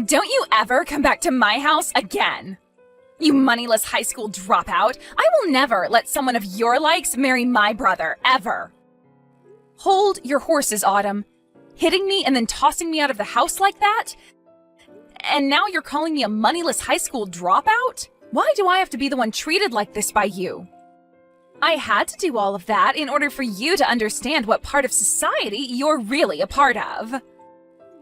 Don't you ever come back to my house again! You moneyless high school dropout! I will never let someone of your likes marry my brother, ever! Hold your horses, Autumn. Hitting me and then tossing me out of the house like that? And now you're calling me a moneyless high school dropout? Why do I have to be the one treated like this by you? I had to do all of that in order for you to understand what part of society you're really a part of.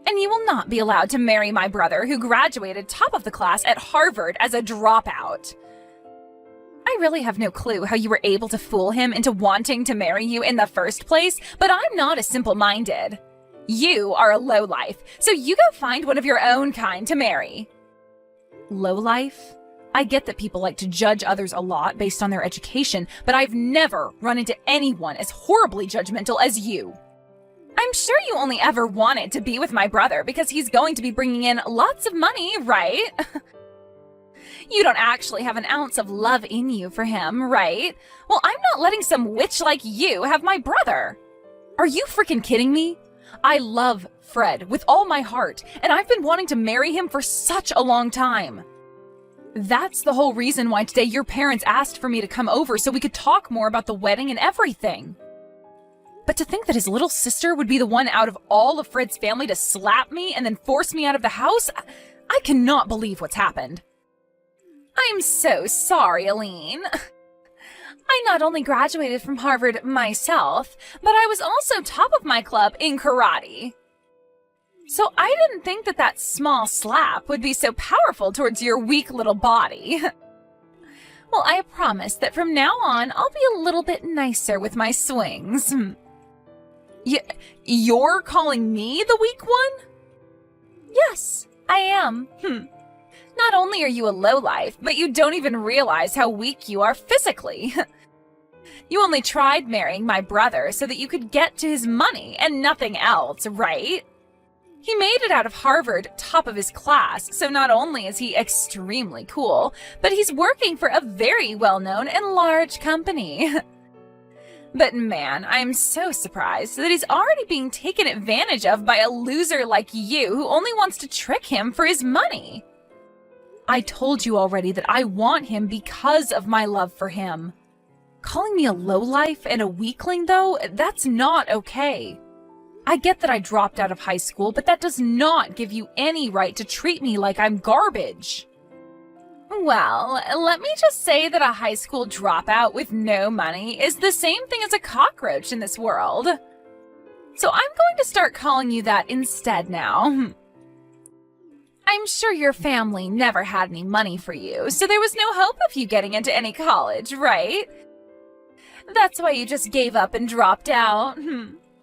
And you will not be allowed to marry my brother who graduated top of the class at Harvard as a dropout. I really have no clue how you were able to fool him into wanting to marry you in the first place, but I'm not as simple-minded. You are a lowlife, so you go find one of your own kind to marry. Lowlife? I get that people like to judge others a lot based on their education, but I've never run into anyone as horribly judgmental as you. I'm sure you only ever wanted to be with my brother because he's going to be bringing in lots of money, right? You don't actually have an ounce of love in you for him, right? Well, I'm not letting some witch like you have my brother. Are you freaking kidding me? I love Fred with all my heart, and I've been wanting to marry him for such a long time. That's the whole reason why today your parents asked for me to come over so we could talk more about the wedding and everything. But to think that his little sister would be the one out of all of Fred's family to slap me and then force me out of the house? I cannot believe what's happened. I'm so sorry, Aline. I not only graduated from Harvard myself, but I was also top of my club in karate. So I didn't think that that small slap would be so powerful towards your weak little body. Well, I promise that from now on, I'll be a little bit nicer with my swings. You're calling me the weak one? Yes, I am. Not only are you a lowlife, but you don't even realize how weak you are physically. You only tried marrying my brother so that you could get to his money and nothing else, right? He made it out of Harvard top of his class, so not only is he extremely cool, but he's working for a very well-known and large company. But man, I'm so surprised that he's already being taken advantage of by a loser like you who only wants to trick him for his money. I told you already that I want him because of my love for him. Calling me a lowlife and a weakling, though, that's not okay. I get that I dropped out of high school, but that does not give you any right to treat me like I'm garbage. Well, let me just say that a high school dropout with no money is the same thing as a cockroach in this world. So I'm going to start calling you that instead now. I'm sure your family never had any money for you, so there was no hope of you getting into any college, right? That's why you just gave up and dropped out.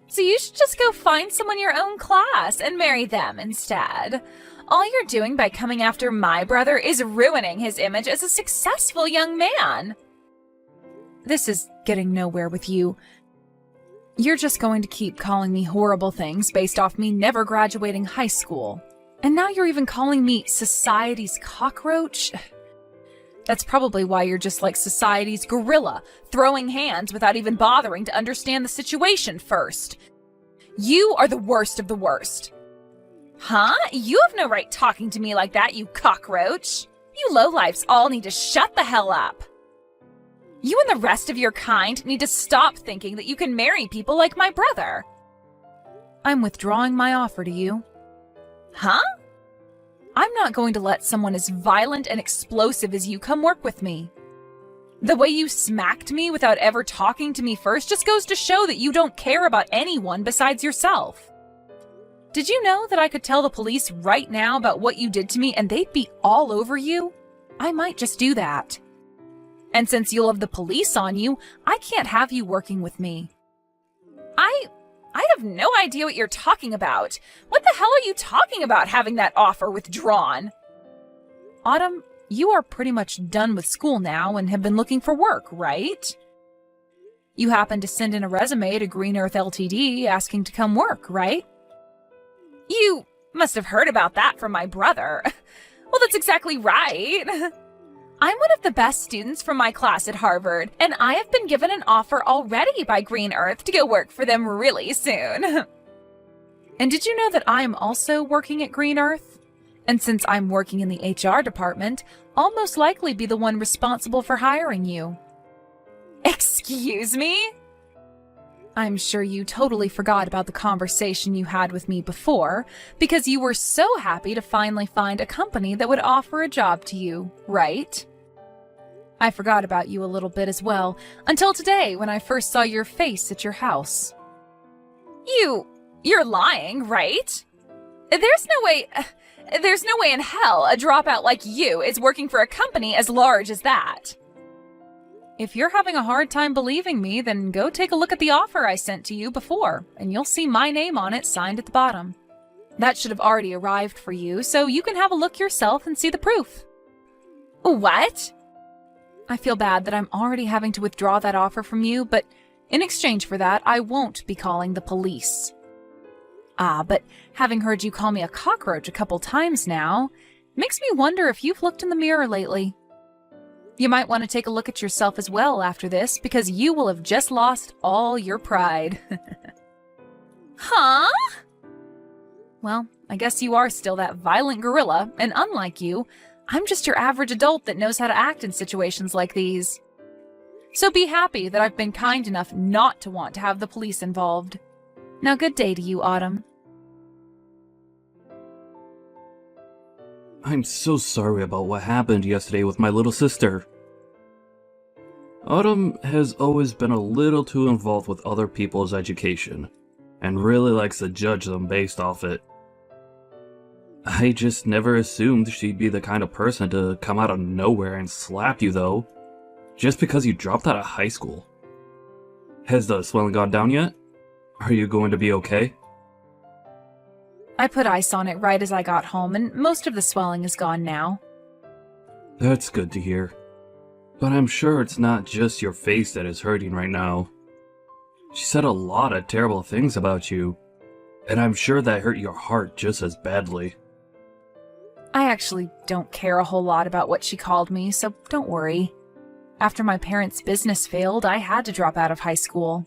So you should just go find someone your own class and marry them instead. All you're doing by coming after my brother is ruining his image as a successful young man. This is getting nowhere with you. You're just going to keep calling me horrible things based off me never graduating high school. And now you're even calling me society's cockroach? That's probably why you're just like society's gorilla, throwing hands without even bothering to understand the situation first. You are the worst of the worst. Huh? You have no right talking to me like that, you cockroach. You lowlifes all need to shut the hell up. You and the rest of your kind need to stop thinking that you can marry people like my brother. I'm withdrawing my offer to you. Huh? I'm not going to let someone as violent and explosive as you come work with me. The way you smacked me without ever talking to me first just goes to show that you don't care about anyone besides yourself. Did you know that I could tell the police right now about what you did to me and they'd be all over you? I might just do that. And since you'll have the police on you, I can't have you working with me. I have no idea what you're talking about. What the hell are you talking about having that offer withdrawn? Autumn, you are pretty much done with school now and have been looking for work, right? You happened to send in a resume to Green Earth Ltd. Asking to come work, right? You must have heard about that from my brother. Well, that's exactly right. I'm one of the best students from my class at Harvard, and I have been given an offer already by Green Earth to go work for them really soon. And did you know that I am also working at Green Earth? And since I'm working in the HR department, I'll most likely be the one responsible for hiring you. Excuse me? I'm sure you totally forgot about the conversation you had with me before, because you were so happy to finally find a company that would offer a job to you, right? I forgot about you a little bit as well, until today when I first saw your face at your house. You're lying, right? There's no way in hell a dropout like you is working for a company as large as that. If you're having a hard time believing me, then go take a look at the offer I sent to you before, and you'll see my name on it signed at the bottom. That should have already arrived for you, so you can have a look yourself and see the proof. What? I feel bad that I'm already having to withdraw that offer from you, but in exchange for that, I won't be calling the police. But having heard you call me a cockroach a couple times now, makes me wonder if you've looked in the mirror lately. You might want to take a look at yourself as well after this, because you will have just lost all your pride. Huh? Well, I guess you are still that violent gorilla, and unlike you, I'm just your average adult that knows how to act in situations like these. So be happy that I've been kind enough not to want to have the police involved. Now, good day to you, Autumn. I'm so sorry about what happened yesterday with my little sister. Autumn has always been a little too involved with other people's education, and really likes to judge them based off it. I just never assumed she'd be the kind of person to come out of nowhere and slap you though, just because you dropped out of high school. Has the swelling gone down yet? Are you going to be okay? I put ice on it right as I got home, and most of the swelling is gone now. That's good to hear. But I'm sure it's not just your face that is hurting right now. She said a lot of terrible things about you, and I'm sure that hurt your heart just as badly. I actually don't care a whole lot about what she called me, so don't worry. After my parents' business failed, I had to drop out of high school.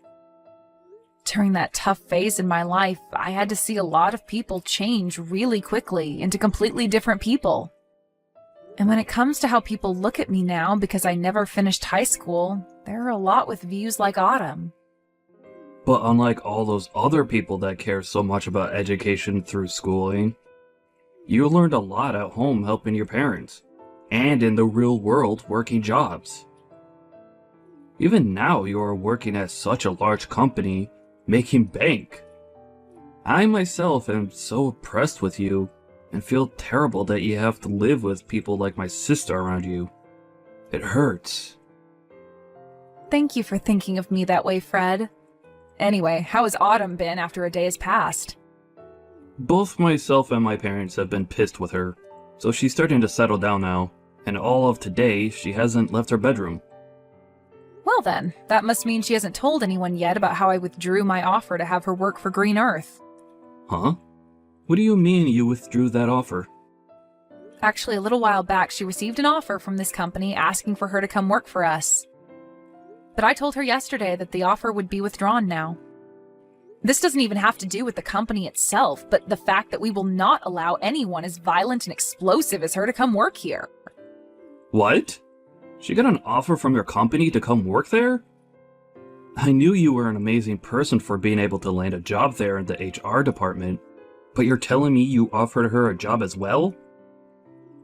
During that tough phase in my life, I had to see a lot of people change really quickly into completely different people. And when it comes to how people look at me now because I never finished high school, there are a lot with views like Autumn. But unlike all those other people that care so much about education through schooling, you learned a lot at home helping your parents, and in the real world working jobs. Even now you are working at such a large company, making bank. I myself am so impressed with you, and feel terrible that you have to live with people like my sister around you. It hurts. Thank you for thinking of me that way, Fred. Anyway, how has Autumn been after a day has passed? Both myself and my parents have been pissed with her, so she's starting to settle down now, and all of today she hasn't left her bedroom. Well then, that must mean she hasn't told anyone yet about how I withdrew my offer to have her work for Green Earth. Huh? What do you mean you withdrew that offer? Actually, a little while back she received an offer from this company asking for her to come work for us. But I told her yesterday that the offer would be withdrawn now. This doesn't even have to do with the company itself, but the fact that we will not allow anyone as violent and explosive as her to come work here. What? She got an offer from your company to come work there? I knew you were an amazing person for being able to land a job there in the HR department, but you're telling me you offered her a job as well?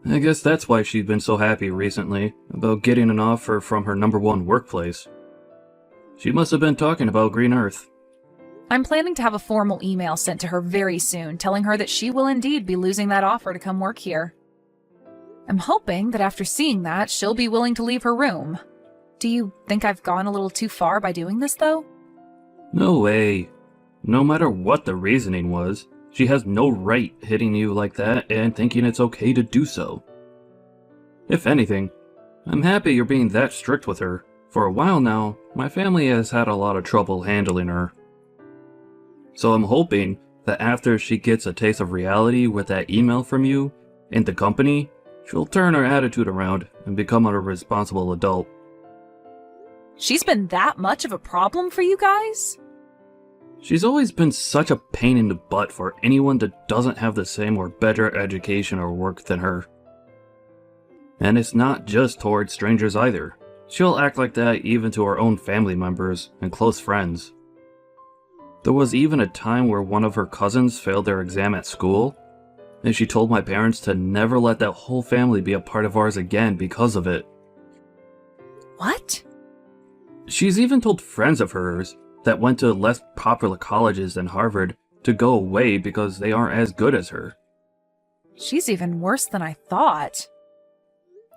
I guess that's why she's been so happy recently about getting an offer from her #1 workplace. She must have been talking about Green Earth. I'm planning to have a formal email sent to her very soon telling her that she will indeed be losing that offer to come work here. I'm hoping that after seeing that, she'll be willing to leave her room. Do you think I've gone a little too far by doing this, though? No way. No matter what the reasoning was, she has no right hitting you like that and thinking it's okay to do so. If anything, I'm happy you're being that strict with her. For a while now, my family has had a lot of trouble handling her. So I'm hoping that after she gets a taste of reality with that email from you and the company, she'll turn her attitude around and become a responsible adult. She's been that much of a problem for you guys? She's always been such a pain in the butt for anyone that doesn't have the same or better education or work than her. And it's not just towards strangers either. She'll act like that even to her own family members and close friends. There was even a time where one of her cousins failed their exam at school, and she told my parents to never let that whole family be a part of ours again because of it. What? She's even told friends of hers that went to less popular colleges than Harvard to go away because they aren't as good as her. She's even worse than I thought.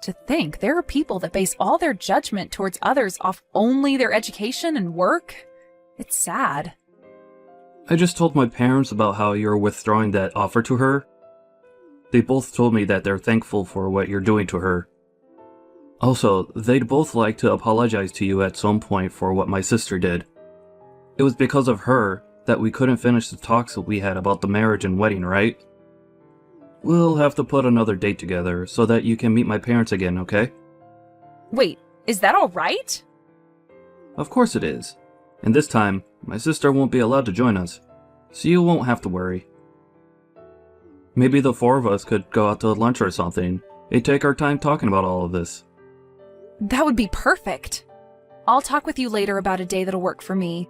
To think there are people that base all their judgment towards others off only their education and work. It's sad. I just told my parents about how you're withdrawing that offer to her. They both told me that they're thankful for what you're doing to her. Also, they'd both like to apologize to you at some point for what my sister did. It was because of her that we couldn't finish the talks that we had about the marriage and wedding, right? We'll have to put another date together so that you can meet my parents again, okay? Wait, is that all right? Of course it is. And this time, my sister won't be allowed to join us, so you won't have to worry. Maybe the four of us could go out to lunch or something and take our time talking about all of this. That would be perfect. I'll talk with you later about a day that'll work for me.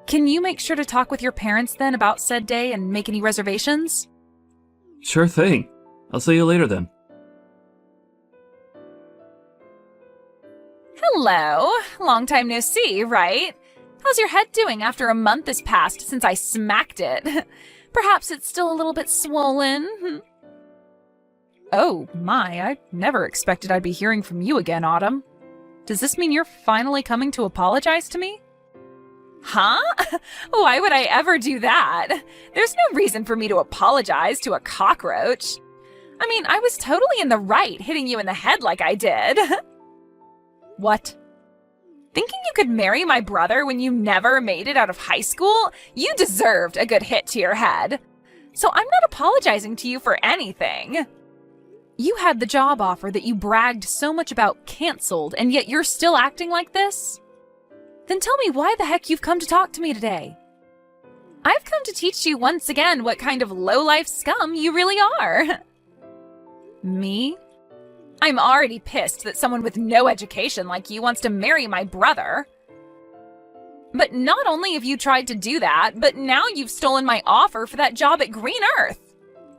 Can you make sure to talk with your parents then about said day and make any reservations? Sure thing. I'll see you later then. Hello. Long time no see, right? How's your head doing after a month has passed since I smacked it? Perhaps it's still a little bit swollen. Oh my, I never expected I'd be hearing from you again, Autumn. Does this mean you're finally coming to apologize to me? Huh? Why would I ever do that? There's no reason for me to apologize to a cockroach. I mean, I was totally in the right hitting you in the head like I did. What? Thinking you could marry my brother when you never made it out of high school? You deserved a good hit to your head. So I'm not apologizing to you for anything. You had the job offer that you bragged so much about canceled, and yet you're still acting like this? Then tell me why the heck you've come to talk to me today. I've come to teach you once again what kind of low-life scum you really are. Me? I'm already pissed that someone with no education like you wants to marry my brother. But not only have you tried to do that, but now you've stolen my offer for that job at Green Earth.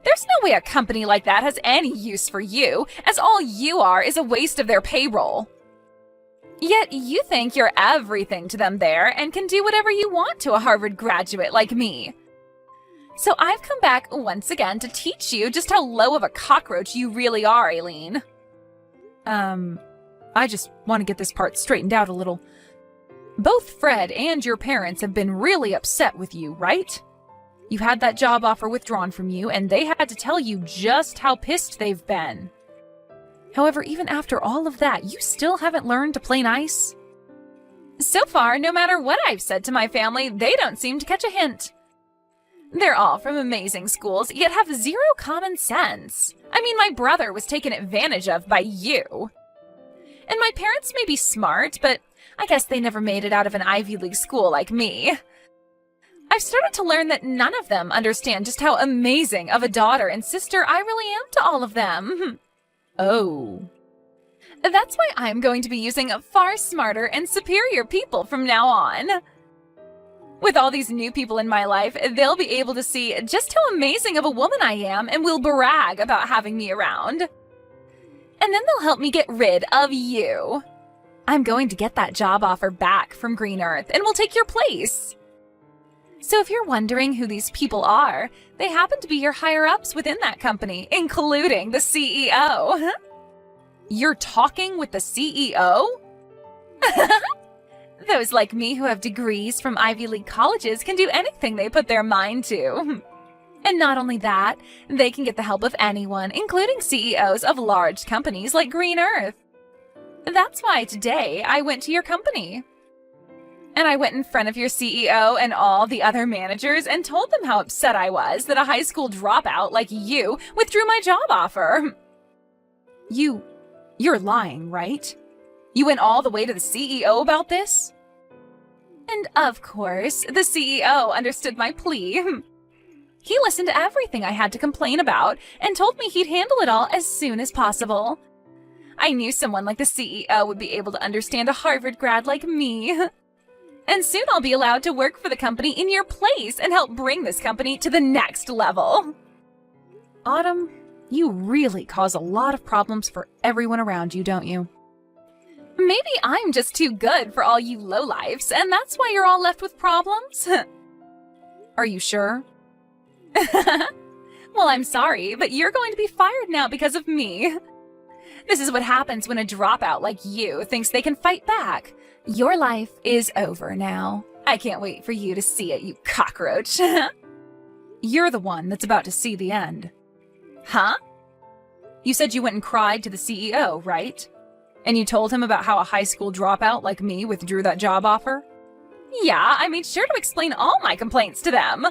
There's no way a company like that has any use for you, as all you are is a waste of their payroll. Yet you think you're everything to them there and can do whatever you want to a Harvard graduate like me. So I've come back once again to teach you just how low of a cockroach you really are, Aileen. I just want to get this part straightened out a little. Both Fred and your parents have been really upset with you, right? You had that job offer withdrawn from you, and they had to tell you just how pissed they've been. However, even after all of that, you still haven't learned to play nice? So far, no matter what I've said to my family, they don't seem to catch a hint. They're all from amazing schools, yet have zero common sense. I mean, my brother was taken advantage of by you. And my parents may be smart, but I guess they never made it out of an Ivy League school like me. I've started to learn that none of them understand just how amazing of a daughter and sister I really am to all of them. Oh. That's why I'm going to be using far smarter and superior people from now on. With all these new people in my life, they'll be able to see just how amazing of a woman I am and will brag about having me around. And then they'll help me get rid of you. I'm going to get that job offer back from Green Earth and will take your place. So if you're wondering who these people are, they happen to be your higher-ups within that company, including the CEO. You're talking with the CEO? Those like me who have degrees from Ivy League colleges can do anything they put their mind to. And not only that, they can get the help of anyone, including CEOs of large companies like Green Earth. That's why today I went to your company. And I went in front of your CEO and all the other managers and told them how upset I was that a high school dropout like you withdrew my job offer. You're lying, right? You went all the way to the CEO about this? And of course, the CEO understood my plea. He listened to everything I had to complain about and told me he'd handle it all as soon as possible. I knew someone like the CEO would be able to understand a Harvard grad like me. And soon I'll be allowed to work for the company in your place and help bring this company to the next level. Autumn, you really cause a lot of problems for everyone around you, don't you? Maybe I'm just too good for all you lowlifes, and that's why you're all left with problems? Are you sure? Well, I'm sorry, but you're going to be fired now because of me. This is what happens when a dropout like you thinks they can fight back. Your life is over now. I can't wait for you to see it, you cockroach. You're the one that's about to see the end. Huh? You said you went and cried to the CEO, right? And you told him about how a high school dropout like me withdrew that job offer? Yeah, I made sure to explain all my complaints to them.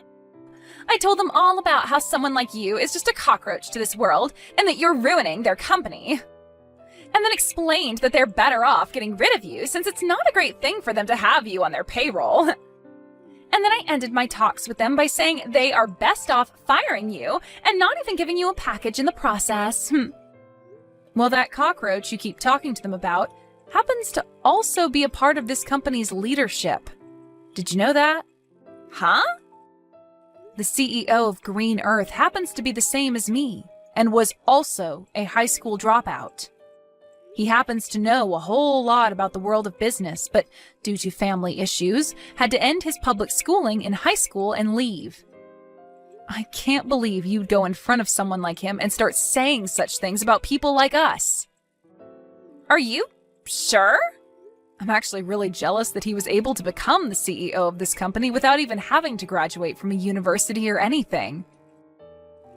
I told them all about how someone like you is just a cockroach to this world and that you're ruining their company. And then explained that they're better off getting rid of you since it's not a great thing for them to have you on their payroll. And then I ended my talks with them by saying they are best off firing you and not even giving you a package in the process. Well, that cockroach you keep talking to them about happens to also be a part of this company's leadership. Did you know that? Huh? The CEO of Green Earth happens to be the same as me and was also a high school dropout. He happens to know a whole lot about the world of business, but due to family issues, had to end his public schooling in high school and leave. I can't believe you'd go in front of someone like him and start saying such things about people like us. Are you sure? I'm actually really jealous that he was able to become the CEO of this company without even having to graduate from a university or anything.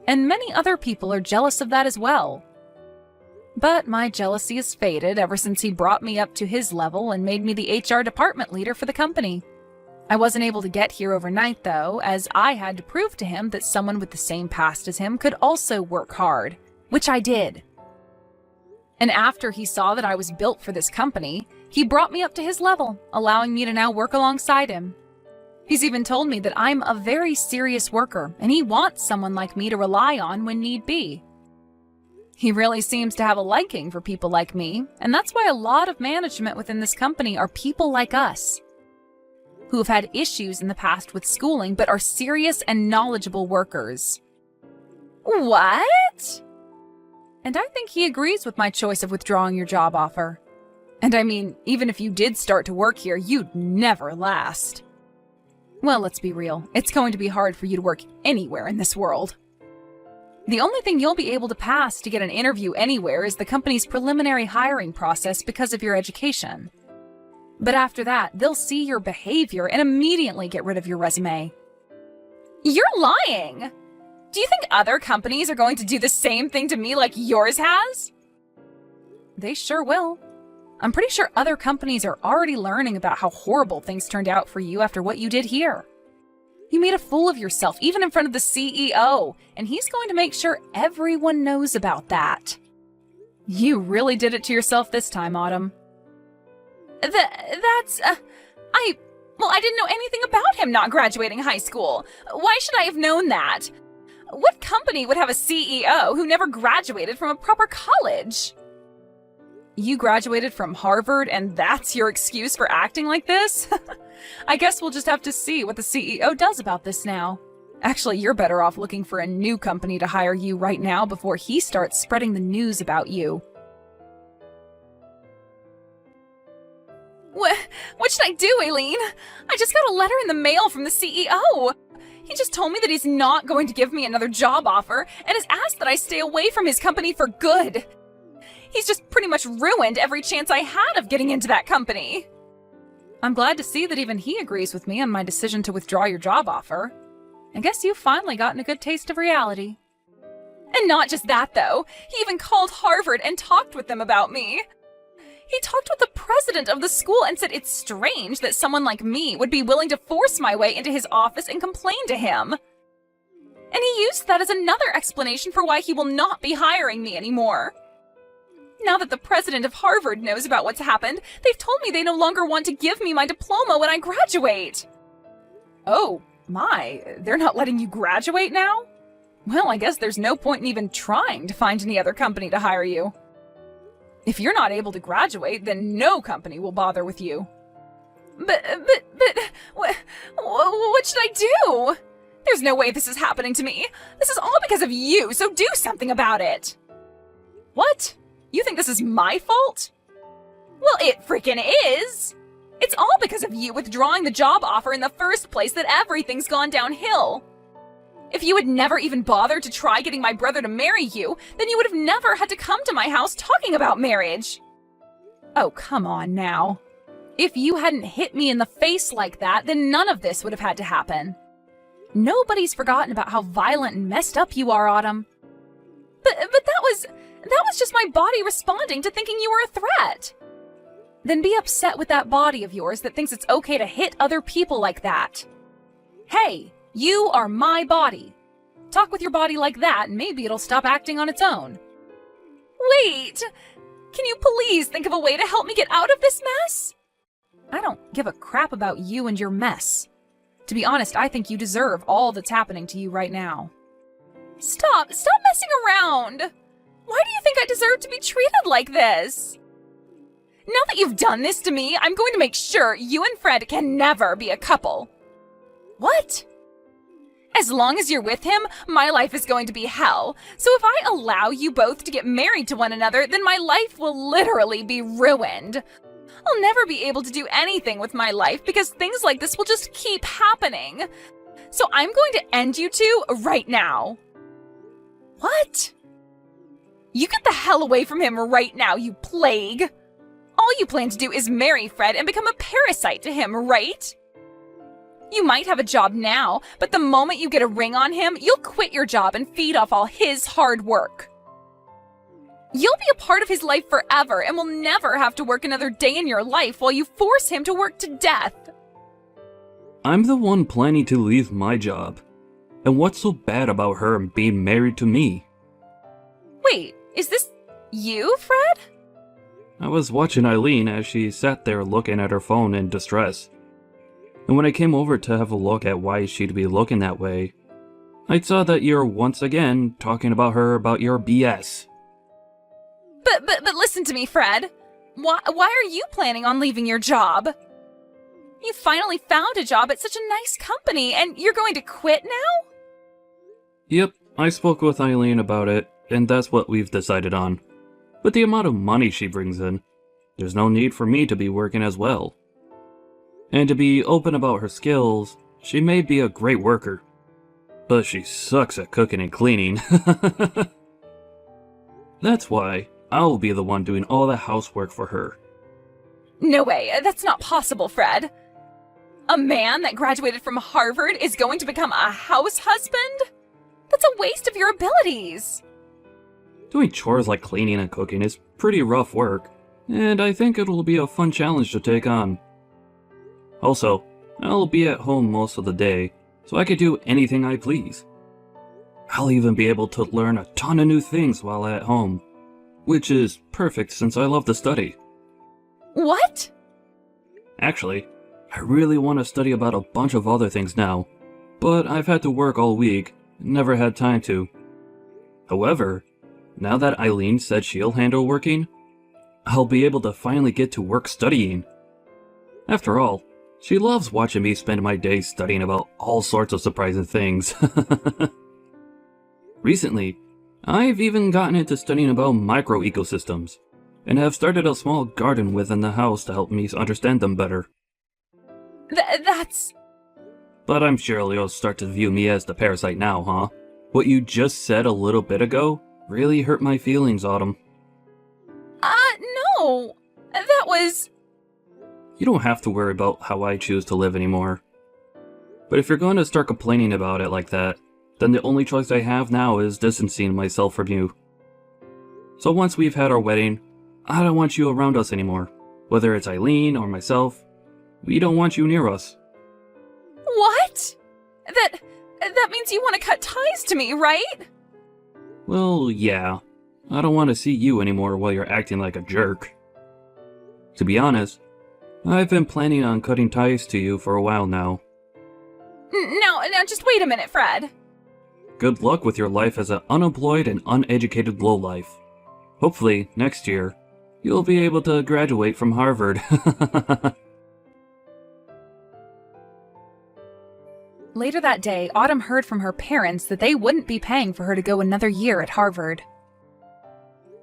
And many other people are jealous of that as well. But my jealousy has faded ever since he brought me up to his level and made me the HR department leader for the company. I wasn't able to get here overnight, though, as I had to prove to him that someone with the same past as him could also work hard, which I did. And after he saw that I was built for this company, he brought me up to his level, allowing me to now work alongside him. He's even told me that I'm a very serious worker, and he wants someone like me to rely on when need be. He really seems to have a liking for people like me, and that's why a lot of management within this company are people like us, who have had issues in the past with schooling but are serious and knowledgeable workers. What? And I think he agrees with my choice of withdrawing your job offer. And I mean, even if you did start to work here, you'd never last. Well, let's be real. It's going to be hard for you to work anywhere in this world. The only thing you'll be able to pass to get an interview anywhere is the company's preliminary hiring process because of your education. But after that, they'll see your behavior and immediately get rid of your resume. You're lying! Do you think other companies are going to do the same thing to me like yours has? They sure will. I'm pretty sure other companies are already learning about how horrible things turned out for you after what you did here. You made a fool of yourself, even in front of the CEO, and he's going to make sure everyone knows about that. You really did it to yourself this time, Autumn. I didn't know anything about him not graduating high school. Why should I have known that? What company would have a CEO who never graduated from a proper college? You graduated from Harvard and that's your excuse for acting like this? I guess we'll just have to see what the CEO does about this now. Actually, you're better off looking for a new company to hire you right now before he starts spreading the news about you. What should I do, Aileen? I just got a letter in the mail from the CEO. He just told me that he's not going to give me another job offer and has asked that I stay away from his company for good. He's just pretty much ruined every chance I had of getting into that company. I'm glad to see that even he agrees with me on my decision to withdraw your job offer. I guess you've finally gotten a good taste of reality. And not just that, though. He even called Harvard and talked with them about me. He talked with the president of the school and said it's strange that someone like me would be willing to force my way into his office and complain to him. And he used that as another explanation for why he will not be hiring me anymore. Now that the president of Harvard knows about what's happened, they've told me they no longer want to give me my diploma when I graduate. Oh, my, they're not letting you graduate now? Well, I guess there's no point in even trying to find any other company to hire you. If you're not able to graduate, then no company will bother with you. But, what should I do? There's no way this is happening to me. This is all because of you, so do something about it. What? You think this is my fault? Well, it freaking is. It's all because of you withdrawing the job offer in the first place that everything's gone downhill. If you had never even bothered to try getting my brother to marry you, then you would have never had to come to my house talking about marriage. Oh, come on now. If you hadn't hit me in the face like that, then none of this would have had to happen. Nobody's forgotten about how violent and messed up you are, Autumn. But that was just my body responding to thinking you were a threat. Then be upset with that body of yours that thinks it's okay to hit other people like that. Hey, you are my body. Talk with your body like that and maybe it'll stop acting on its own. Wait! Can you please think of a way to help me get out of this mess? I don't give a crap about you and your mess. To be honest, I think you deserve all that's happening to you right now. Stop messing around! Why do you think I deserve to be treated like this? Now that you've done this to me, I'm going to make sure you and Fred can never be a couple. What? As long as you're with him, my life is going to be hell. So if I allow you both to get married to one another, then my life will literally be ruined. I'll never be able to do anything with my life because things like this will just keep happening. So I'm going to end you two right now. What? You get the hell away from him right now, you plague. All you plan to do is marry Fred and become a parasite to him, right? You might have a job now, but the moment you get a ring on him, you'll quit your job and feed off all his hard work. You'll be a part of his life forever and will never have to work another day in your life while you force him to work to death. I'm the one planning to leave my job. And what's so bad about her being married to me? Wait, is this you, Fred? I was watching Eileen as she sat there looking at her phone in distress. And when I came over to have a look at why she'd be looking that way, I saw that you're once again talking about her about your BS. But listen to me, Fred. Why are you planning on leaving your job? You finally found a job at such a nice company, and you're going to quit now? Yep, I spoke with Eileen about it, and that's what we've decided on. With the amount of money she brings in, there's no need for me to be working as well. And to be open about her skills, she may be a great worker. But she sucks at cooking and cleaning. That's why I'll be the one doing all the housework for her. No way, that's not possible, Fred. A man that graduated from Harvard is going to become a house husband? That's a waste of your abilities. Doing chores like cleaning and cooking is pretty rough work, and I think it'll be a fun challenge to take on. Also, I'll be at home most of the day, so I could do anything I please. I'll even be able to learn a ton of new things while at home, which is perfect since I love to study. What? Actually, I really want to study about a bunch of other things now, but I've had to work all week, never had time to. However, now that Eileen said she'll handle working, I'll be able to finally get to work studying. After all, she loves watching me spend my days studying about all sorts of surprising things. Recently, I've even gotten into studying about microecosystems, and have started a small garden within the house to help me understand them better. That's... But I'm sure you'll start to view me as the parasite now, huh? What you just said a little bit ago really hurt my feelings, Autumn. No. That was... You don't have to worry about how I choose to live anymore. But if you're going to start complaining about it like that, then the only choice I have now is distancing myself from you. So once we've had our wedding, I don't want you around us anymore. Whether it's Eileen or myself, we don't want you near us. What? That means you want to cut ties to me, right? Well, yeah. I don't want to see you anymore while you're acting like a jerk. To be honest, I've been planning on cutting ties to you for a while now. Now, just wait a minute, Fred. Good luck with your life as an unemployed and uneducated lowlife. Hopefully, next year, you'll be able to graduate from Harvard. Later that day, Autumn heard from her parents that they wouldn't be paying for her to go another year at Harvard.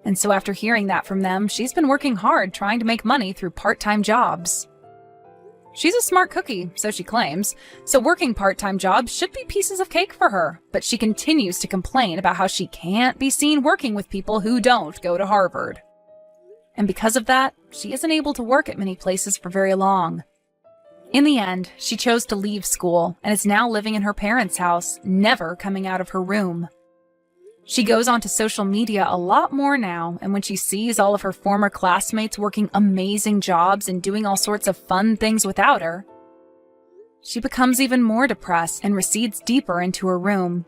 And so after hearing that from them, she's been working hard trying to make money through part-time jobs. She's a smart cookie, so she claims, so working part-time jobs should be pieces of cake for her, but she continues to complain about how she can't be seen working with people who don't go to Harvard. And because of that, she isn't able to work at many places for very long. In the end, she chose to leave school and is now living in her parents' house, never coming out of her room. She goes onto social media a lot more now, and when she sees all of her former classmates working amazing jobs and doing all sorts of fun things without her, she becomes even more depressed and recedes deeper into her room.